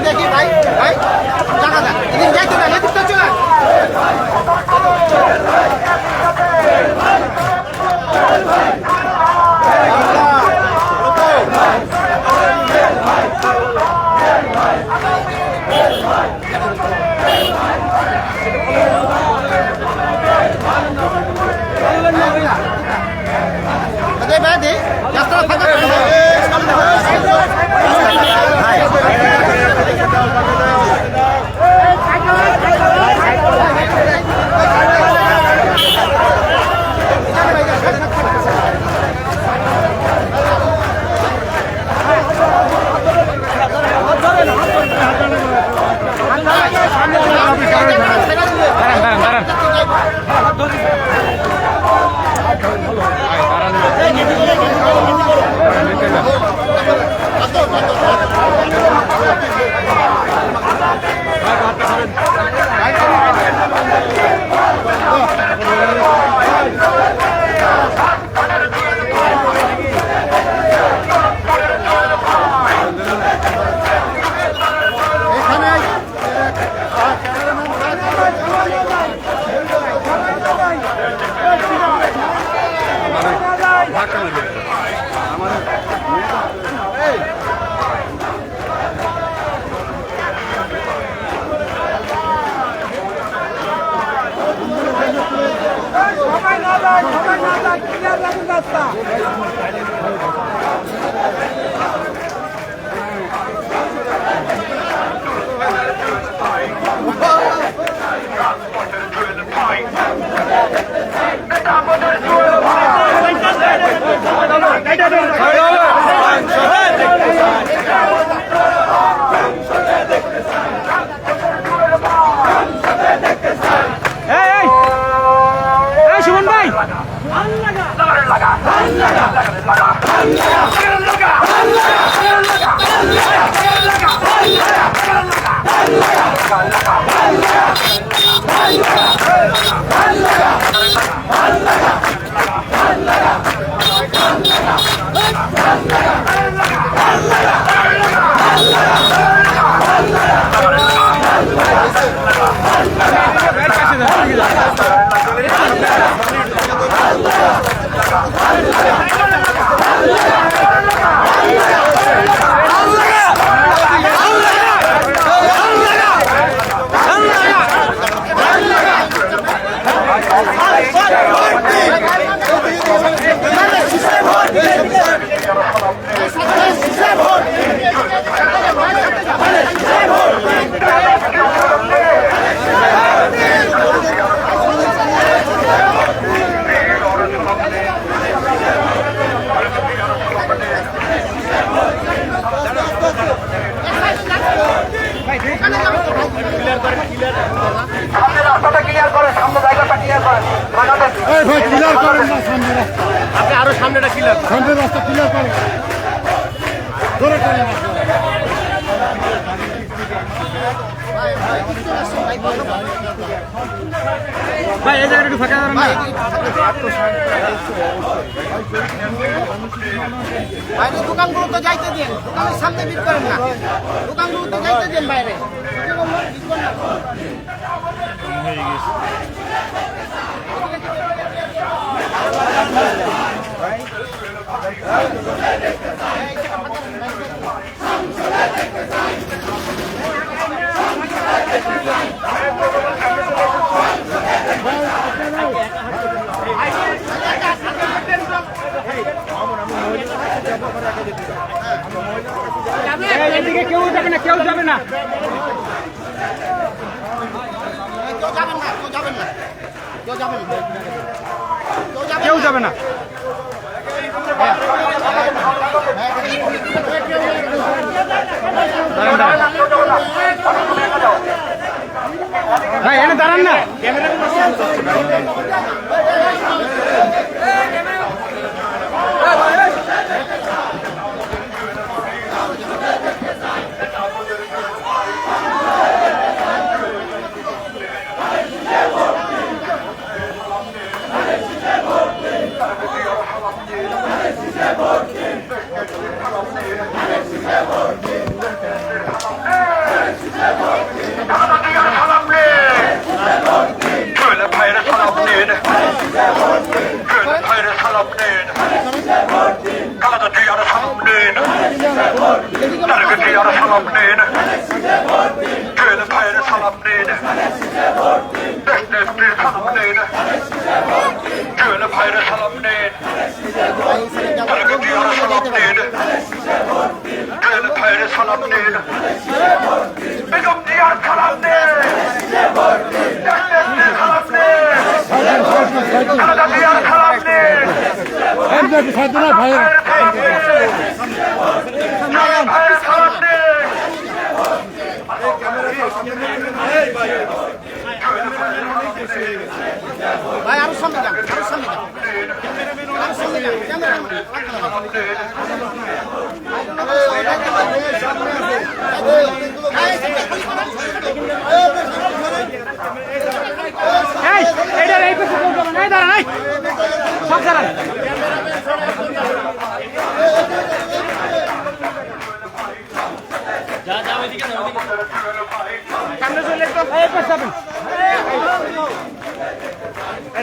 দেখি ভাই ভাই টাকা দেন দেখতে দেন এদিকটা চলে আপনি আরো সামনেটা ক্লিয়ার সামনে রাস্তা ক্লিয়ার করেন ধরে করেন ভাই এই জায়গাটা একটু ফাঁকা করেন না বাইরে দোকানগুলো তো যাইতে দিন দোকানের সামনে বিট করেন না দোকানগুলো তো যাইতে দিন বাইরে হয়ে গেছে এদিকে কেউ যাবে না কেউ যাবে না কেউ যাবে না ভাই এনে দাঁড়ান না camera Köle payre salam ned. Köle payre salam ned. Kanada diyarı salam ned. Nargı diyarı salam ned. Köle payre salam ned. Destekli salam ned. Köle payre salam ned. Nargı diyarı salam ned. Köle payre salam ned. Benim diyar salam ned. Destekli salam ned. Kanada diyarı salam ned. Hem de bir kadına hayır. Payre salam ned. ভাই আরো সামনে যান, আরো সামনে যান, আরো সামনে যান, ক্যামেরাম্যান।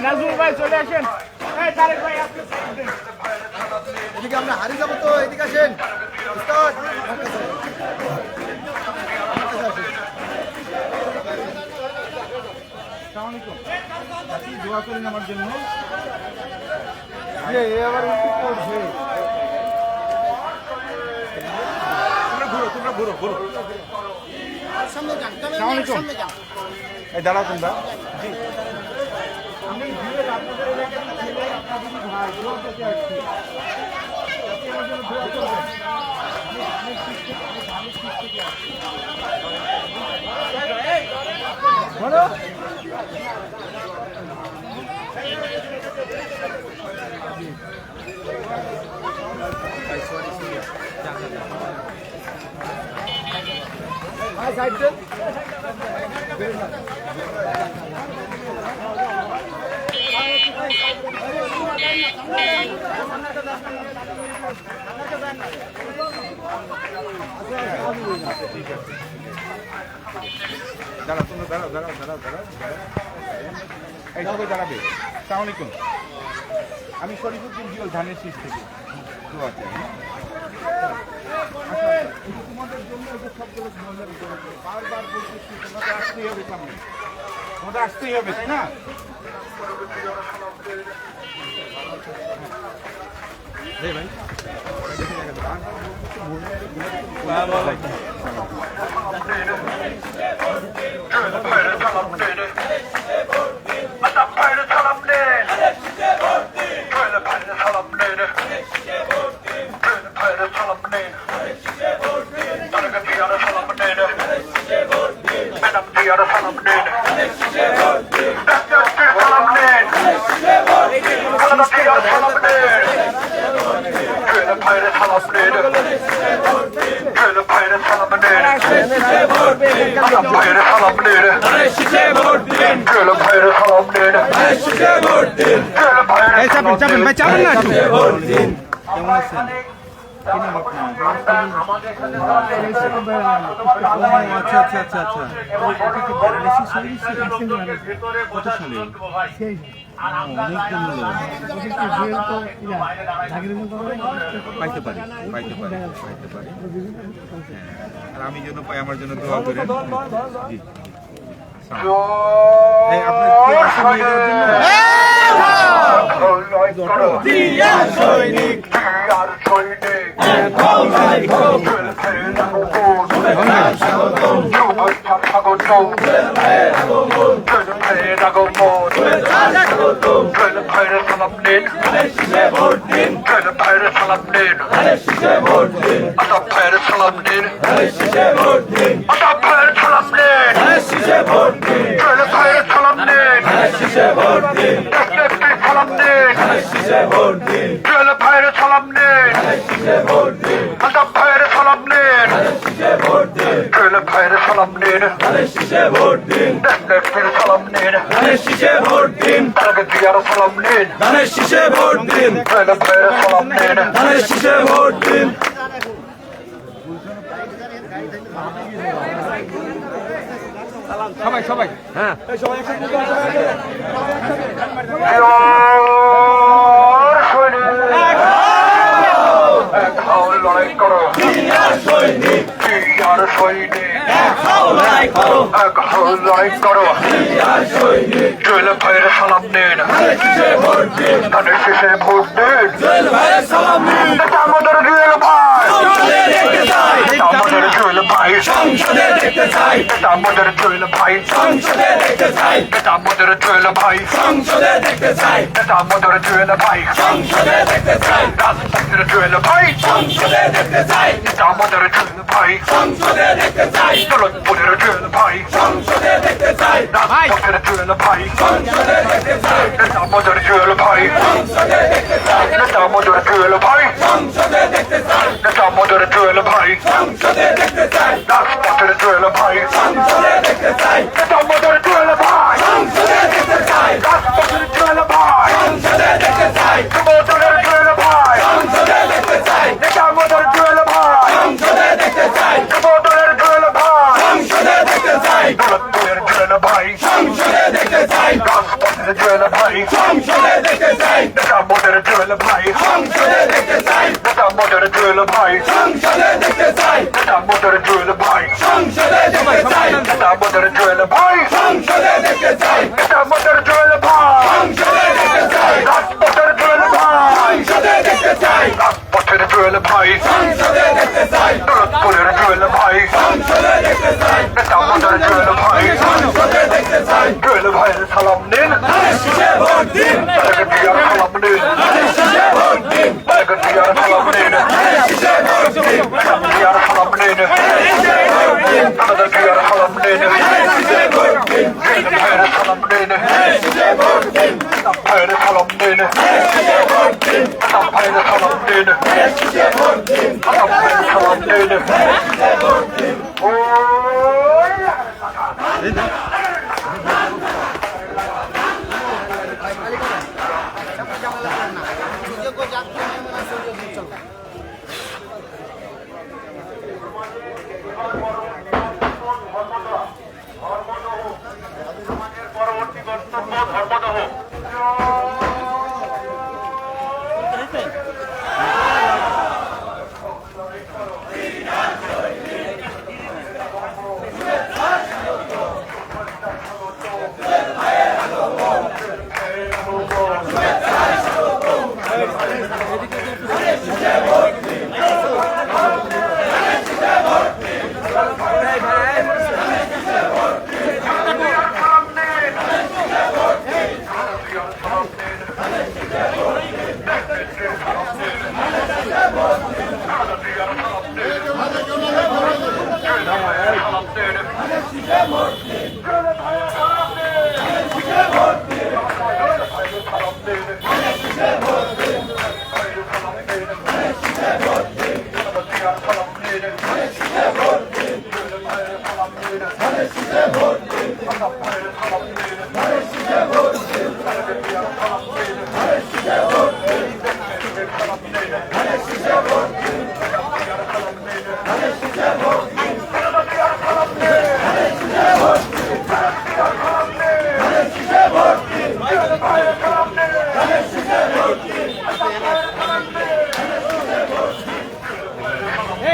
নাজমুল ভাই চলে আসেন। তারেক ভাই আপনি এদিকে আমরা হারিয়ে যাবো তো, এদিকে আসেন। উস্তাদ। দোয়া করেন আমার জন্য। আর সামনে যান, ক্যামেরাম্যান সামনে যান। এই দাঁড়াও তোমরা। আমি ভিড়ে আপনাদের এলাকার ছেলে আপনাদের ভাই দোয়া করতে আসছি। আমার জন্য দোয়া করবেন। বলো দাঁড়াও তোমরা দাঁড়াও। এই সবাই দাঁড়াবে। আসসালামু আলাইকুম। আমি শরীফুদ্দিন জিওল ধানের শীষ থেকে দোয়া চাই। তোমাদের জন্য সবগুলো বারবার বলতেছি তোমাদের আসতেই হবে সামনে, তোমাদের আসতেই হবে, তাই না? ভাই পাইতে পারি। আর আমি যেন পাই, আমার জন্য দোয়া করেন। জি আপনার কি আশা নিয়ে সালাম সালাম নিন ধানের শীষে ভোট দিন দেশনেত্রীর সালাম নিন ধানের শীষে ভোট দিন তারেক জিয়ার সালাম নিন ধানের শীষে ভোট দিন জয়নাল ভাইয়ের সালাম নিন ধানের শীষে ভোট দিন সবাই সবাই হ্যাঁ লড়াই করো সৈনিক লড়াই করো জয়নাল ভাইয়ের সালাম নিন ধানের শীষে ভোট দিন আমাদের জুয়েল ভাই আমাদের জুয়েল ভাই সংসদে দেখতে চাই আমাদের জুয়েল ভাই সংসদে দেখতে চাই আমাদের জুয়েল ভাই সংসদে দেখতে চাই আমাদের জুয়েল ভাই সংসদে দেখতে চাই রাজপথের জুয়েল ভাই সংসদে দেখতে চাই আমাদের জুয়েল ভাই সংসদে দেখতে চাই দৌলতপুরের জুয়েল ভাই সংসদে দেখতে চাই রাজপথের জুয়েল ভাই সংসদে দেখতে চাই আমাদের জুয়েল ভাই সংসদে দেখতে চাই আমাদের জুয়েল ভাই সংসদে দেখতে চাই আমাদের জুয়েল ভাই সংসদে দেখতে চাই রাজপথের জুয়েল ভাই সংসদে দেখতে চাই আমাদের জুয়েল ভাই সংসদে দেখতে চাই রাজপথের জুয়েল ভাই সংসদে দেখতে চাই যুবদলের জুয়েল ভাই সংসদে দেখতে চাই আমাদের জুয়েল ভাই সংসদে দেখতে চাই যুবদলের জুয়েল ভাই সংসদে দেখতে চাই দৌলতপুরের জুয়েল ভাই সংসদে দেখতে চাই রাজপথের জুয়েল ভাই সংসদে দেখতে চাই আমাদের জুয়েল ভাই সংসদে দেখতে চাই আমাদের জুয়েল ভাই সংসদে দেখতে চাই আমাদের জুয়েল ভাই সংসদে দেখতে চাই আমাদের জুয়েল ভাই সংসদে দেখতে চাই আমাদের জুয়েল ভাই সংসদে দেখতে চাই রাজপথের জুয়েল ভাই সংসদে দেখতে চাই রাজপথের জুয়েল ভাই সংসদে দেখতে চাই দৌলতপুরের জুয়েল ভাই সংসদে দেখতে চাই আমাদের জুয়েল ভাই সংসদে দেখতে চাই জুয়েল ভাইয়ের সালাম নিন ধানের শীষে ভোট দিন তারেক জিয়ার সালাম নিন ধানের শীষে ভোট দিন তারেক জিয়ার সালাম নিন ধানের শীষে ভোট দিন তারেক জিয়ার সালাম নিন ধানের শীষে ভোট দিন তারেক জিয়ার সালাম নিন ধানের শীষে ভোট দিন জুয়েল ভাইয়ের সালাম নিন ধানের শীষে ভোট দিন ভাইয়ের সালাম নিন ধানের শীষে ভোট দিন ভাইয়ের সালাম নিন ধানের শীষে ভোট দিন ভাইয়ের সালাম নিন ধানের শীষে ভোট দিন পরবর্তী গন্তব্য ধর্মদাহ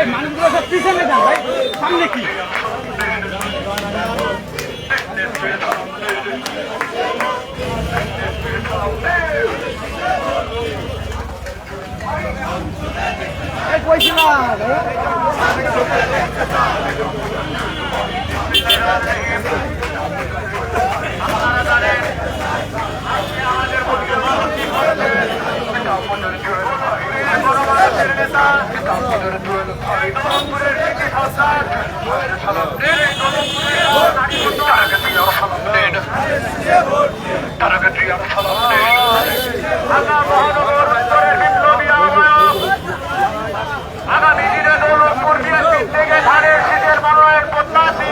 মানুষগুলো সব পিছনে যান ভাই, সামনে কি আগামী দিনে দৌলতপুর বিএনপি থেকে ধানের শীষের মনোনয়ন প্রত্যাশী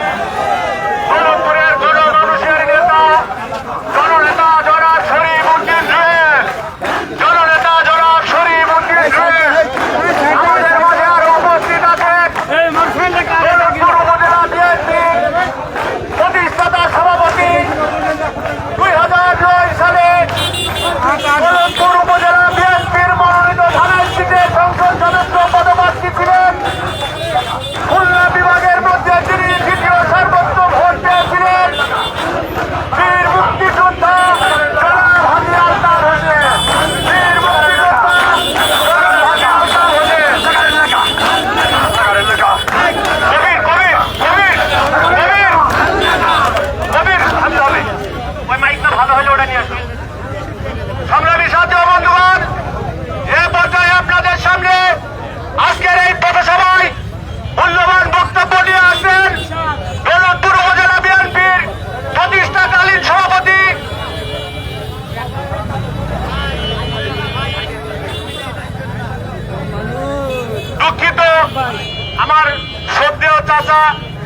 আমার শ্রদ্ধেয় চাচা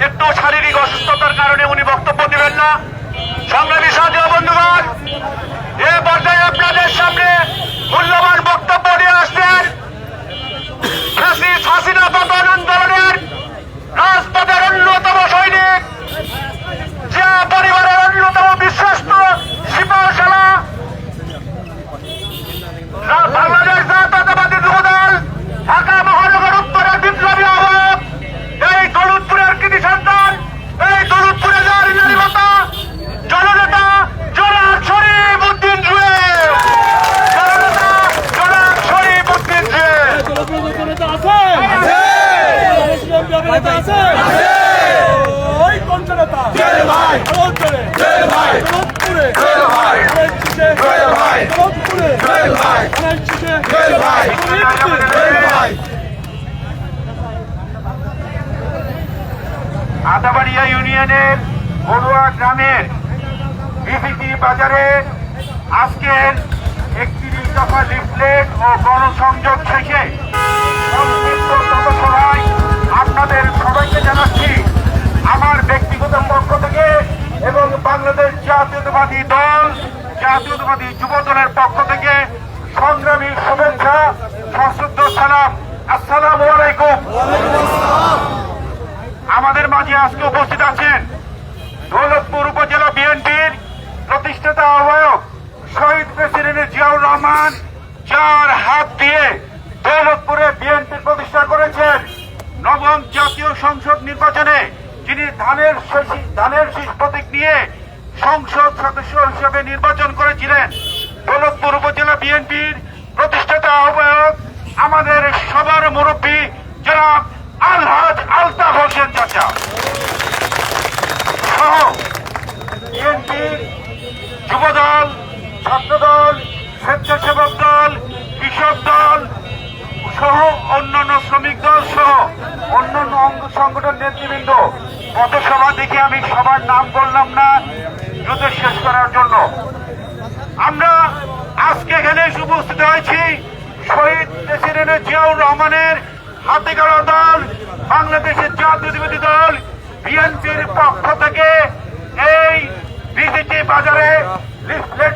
একটু শারীরিক অসুস্থতার কারণে উনি বক্তব্য দেবেন না। সংগ্রামী সাথী ও বন্ধুগণ, এ পর্যায়ে আপনাদের সামনে মূল্যবান বক্তব্য নিয়ে আসছেন ফ্যাসিস্ট হাসিনা পতন আন্দোলনের রাজপথের অন্যতম সৈনিক, যে পরিবারের অন্যতম বিশ্বস্ত সিপাহসালা, বাংলাদেশ জাতীয়তাবাদী যুবদল ঢাকা মহানগর উত্তরের বিপ্লবী আহ্বায়ক, এই দৌলতপুরের কৃতি সন্তান, এই দৌলতপুরে যার নির্মাতা জননেতা জনাব শরীফ উদ্দিন জুয়েল, জননেতা জনাব শরীফ উদ্দিন জুয়েল। আদাবাড়িয়া ইউনিয়নের বড়ুয়া গ্রামের বিপিটি বাজারে আজকের 31 দফা লিফলেট ও গণসংযোগ শেষে সংক্ষিপ্ত পথসভায় আপনাদের সবাইকে জানাচ্ছি আমার ব্যক্তিগত পক্ষ থেকে এবং বাংলাদেশ জাতীয়তাবাদী দল, জাতীয়তাবাদী যুব দলের পক্ষ থেকে সংগ্রামী শুভেচ্ছা, সশ্রদ্ধ সালাম। আসসালামু আলাইকুম। আমাদের মাঝে আজকে উপস্থিত আছেন দৌলতপুর উপজেলা বিএনপির প্রতিষ্ঠাতা আহ্বায়ক শহীদ প্রেসিডেন্ট জিয়াউর রহমান, যার হাত দিয়ে দৌলতপুরে বিএনপি প্রতিষ্ঠা করেছেন। নবম জাতীয় সংসদ নির্বাচনে যিনি ধানের শীষ প্রতীক নিয়ে সংসদ সদস্য হিসেবে নির্বাচন করেছিলেন। দৌলতপুর উপজেলা বিএনপির প্রতিষ্ঠাতা আহ্বায়ক আমাদের সবার মুরব্বী জনাব আলহাজ আলতাফ হোসেন চাচা সহ বিএনপি যুবদল, ছাত্রদল, স্বেচ্ছাসেবক দল, কৃষক দল সহ অন্যান্য শ্রমিক দল সহ অন্যান্য অঙ্গ সংগঠন নেতৃবৃন্দ, পথসভা দেখে আমি সবার নাম বললাম না দ্রুত শেষ করার জন্য। আমরা আজকে এখানে উপস্থিত হয়েছি শহীদ প্রেসিডেন্ট জিয়াউর রহমানের হাতে গড়া দল বাংলাদেশের জাতীয়তাবাদী দল বিএনপির পক্ষ থেকে এই বিপিটি বাজারে লিফলেট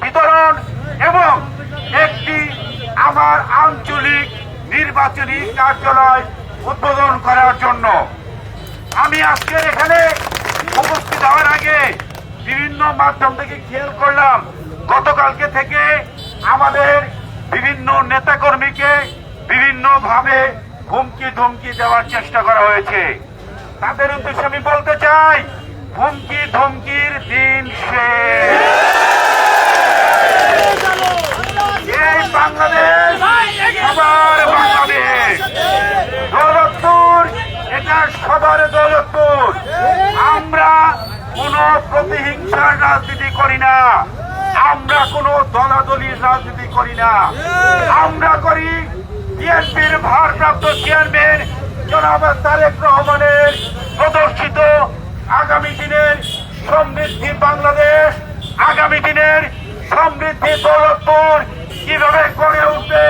বিতরণ এবং একটি আমার আঞ্চলিক নির্বাচনী কার্যালয় উদ্বোধন করার জন্য। আমি আজকের এখানে উপস্থিত হওয়ার আগে বিভিন্ন মাধ্যম থেকে খেয়াল করলাম গতকালকে থেকে আমাদের বিভিন্ন নেতাকর্মীকে বিভিন্নভাবে হুমকি ধমকি দেওয়ার চেষ্টা করা হয়েছে। তাদের উদ্দেশ্যে আমি বলতে চাই, হুমকি ধমকির দিন শেষ। এই বাংলাদেশ সবার বাংলাদেশ, দৌলতপুর এটা সবার দৌলতপুর। আমরা কোন প্রতিহিংসার রাজনীতি করি না, আমরা কোন দলাদলির রাজনীতি করি না। আমরা করি বিএনপির ভারপ্রাপ্ত চেয়ারম্যান জনাব তারেক রহমানের প্রদর্শিত আগামী দিনের সমৃদ্ধি বাংলাদেশ, আগামী দিনের সমৃদ্ধি দৌলতপুর কিভাবে গড়ে উঠবে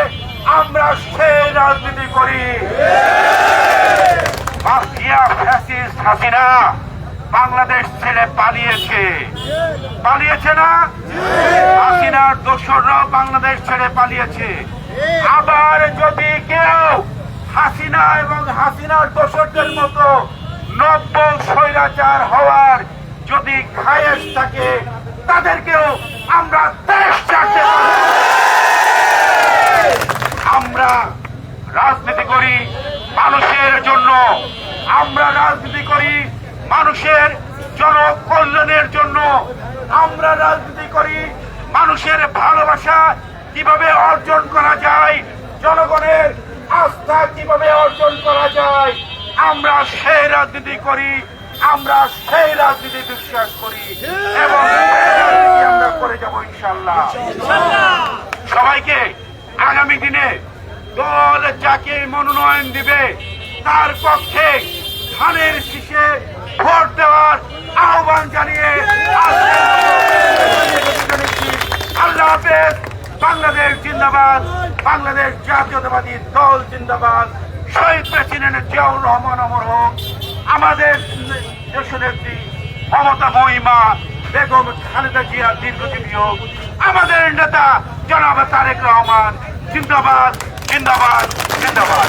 আমরা সেই রাজনীতি করি। মাফিয়া ফ্যাসিস্ট হাসিনা বাংলাদেশ ছেড়ে পালিয়েছে না? হাসিনার দোসররাও বাংলাদেশ ছেড়ে পালিয়েছে। আবার যদি কেউ হাসিনা এবং হাসিনার দোসরদের মতো নব্য স্বৈরাচার হওয়ার যদি খায়েশ থাকে, তাদেরকেও আমরা দেশ ছাড়তে পারি। আমরা রাজনীতি করি মানুষের জন্য, আমরা রাজনীতি করি মানুষের জনকল্যাণের জন্য, আমরা রাজনীতি করি মানুষের ভালোবাসা কিভাবে অর্জন করা যায়, জনগণের আস্থা কিভাবে অর্জন করা যায়, আমরা সেই রাজনীতি করি, আমরা সেই রাজনীতি বিশ্বাস করি এবং আমরা করে যাব ইনশাআল্লাহ। সবাইকে আগামী দিনে দল যাকে মনোনয়ন দিবে তার পক্ষে ধানের শীষে ভোট দেওয়ার আহ্বান জানিয়ে আল্লাহ হাফেজ। বাংলাদেশ জিন্দাবাদ, বাংলাদেশ জাতীয়তাবাদী দল জিন্দাবাদ, শহীদ প্রেসিডেন্ট জিয়াউর রহমান অমর হোক, আমাদের দেশনেত্রী মমতা মহিমা বেগম খালেদা জিয়া দীর্ঘজীবী হোক, আমাদের নেতা জনাব তারেক রহমান জিন্দাবাদ জিন্দাবাদ জিন্দাবাদ।